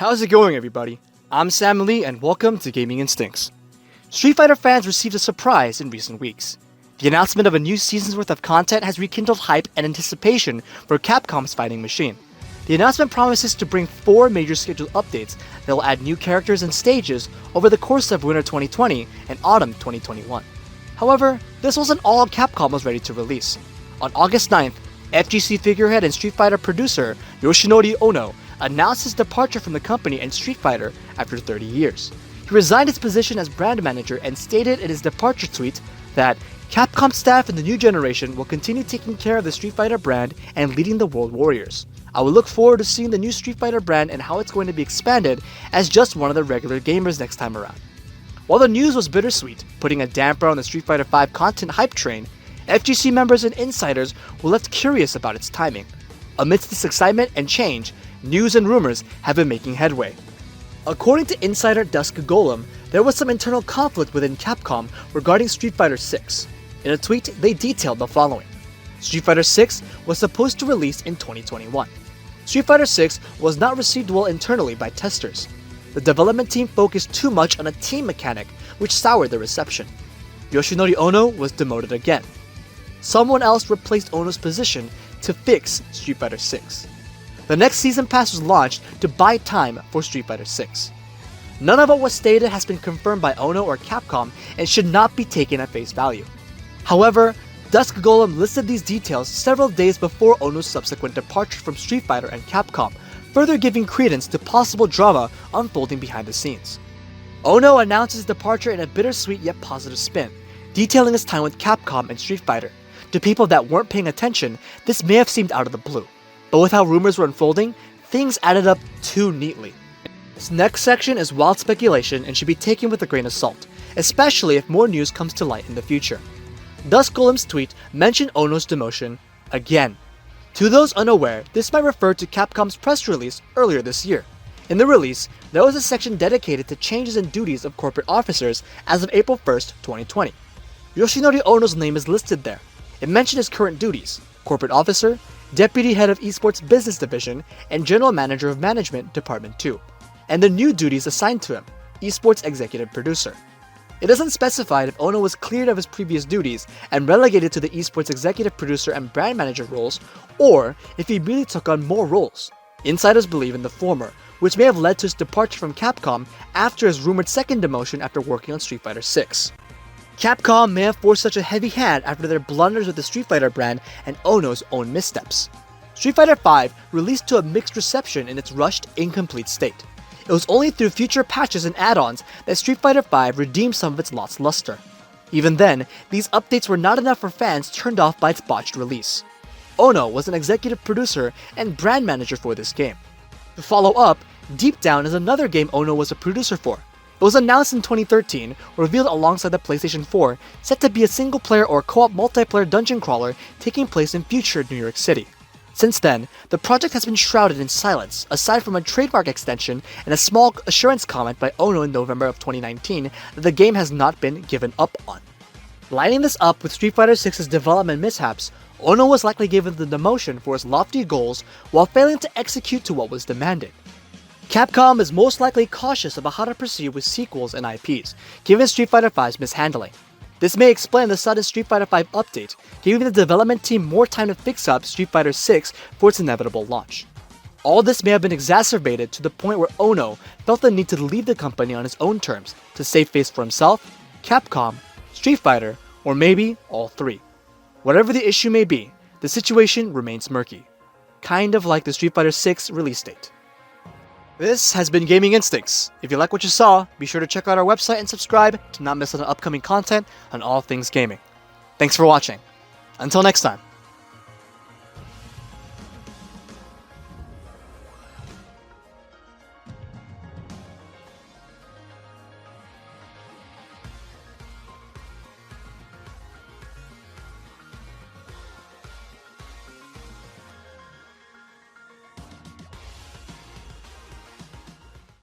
How's it going, everybody? I'm Sam Lee and welcome to Gaming Instincts. Street Fighter fans received a surprise in recent weeks. The announcement of a new season's worth of content has rekindled hype and anticipation for Capcom's fighting machine. The announcement promises to bring 4 major scheduled updates that will add new characters and stages over the course of winter 2020 and autumn 2021. However, this wasn't all Capcom was ready to release. On August 9th, FGC figurehead and Street Fighter producer Yoshinori Ono announced his departure from the company and Street Fighter after 30 years. He resigned his position as brand manager and stated in his departure tweet that Capcom staff in the new generation will continue taking care of the Street Fighter brand and leading the World Warriors. I will look forward to seeing the new Street Fighter brand and how it's going to be expanded as just one of the regular gamers next time around. While the news was bittersweet, putting a damper on the Street Fighter V content hype train, FGC members and insiders were left curious about its timing. Amidst this excitement and change, news and rumors have been making headway. According to insider Dusk Golem, there was some internal conflict within Capcom regarding Street Fighter VI. In a tweet, they detailed the following. Street Fighter VI was supposed to release in 2021. Street Fighter VI was not received well internally by testers. The development team focused too much on a team mechanic, which soured the reception. Yoshinori Ono was demoted again. Someone else replaced Ono's position to fix Street Fighter VI. The next season pass was launched to buy time for Street Fighter VI. None of what was stated has been confirmed by Ono or Capcom and should not be taken at face value. However, Dusk Golem listed these details several days before Ono's subsequent departure from Street Fighter and Capcom, further giving credence to possible drama unfolding behind the scenes. Ono announced his departure in a bittersweet yet positive spin, detailing his time with Capcom and Street Fighter. To people that weren't paying attention, this may have seemed out of the blue, but with how rumors were unfolding, things added up too neatly. This next section is wild speculation and should be taken with a grain of salt, especially if more news comes to light in the future. Dusk Golem's tweet mentioned Ono's demotion again. To those unaware, this might refer to Capcom's press release earlier this year. In the release, there was a section dedicated to changes in duties of corporate officers as of April 1st, 2020. Yoshinori Ono's name is listed there. It mentioned his current duties: corporate officer, deputy head of esports business division, and general manager of management department 2, and the new duties assigned to him: esports executive producer. It doesn't specify if Ono was cleared of his previous duties and relegated to the esports executive producer and brand manager roles, or if he really took on more roles. Insiders believe in the former, which may have led to his departure from Capcom after his rumored second demotion after working on Street Fighter VI. Capcom may have forced such a heavy hand after their blunders with the Street Fighter brand and Ono's own missteps. Street Fighter V released to a mixed reception in its rushed, incomplete state. It was only through future patches and add-ons that Street Fighter V redeemed some of its lost luster. Even then, these updates were not enough for fans turned off by its botched release. Ono was an executive producer and brand manager for this game. To follow up, Deep Down is another game Ono was a producer for. It was announced in 2013, revealed alongside the PlayStation 4, set to be a single-player or co-op multiplayer dungeon crawler taking place in future New York City. Since then, the project has been shrouded in silence, aside from a trademark extension and a small assurance comment by Ono in November of 2019 that the game has not been given up on. Lining this up with Street Fighter VI's development mishaps, Ono was likely given the demotion for his lofty goals while failing to execute to what was demanded. Capcom is most likely cautious about how to proceed with sequels and IPs, given Street Fighter V's mishandling. This may explain the sudden Street Fighter V update, giving the development team more time to fix up Street Fighter VI for its inevitable launch. All this may have been exacerbated to the point where Ono felt the need to leave the company on his own terms to save face for himself, Capcom, Street Fighter, or maybe all three. Whatever the issue may be, the situation remains murky. Kind of like the Street Fighter VI release date. This has been Gaming Instincts. If you like what you saw, be sure to check out our website and subscribe to not miss out on upcoming content on all things gaming. Thanks for watching. Until next time.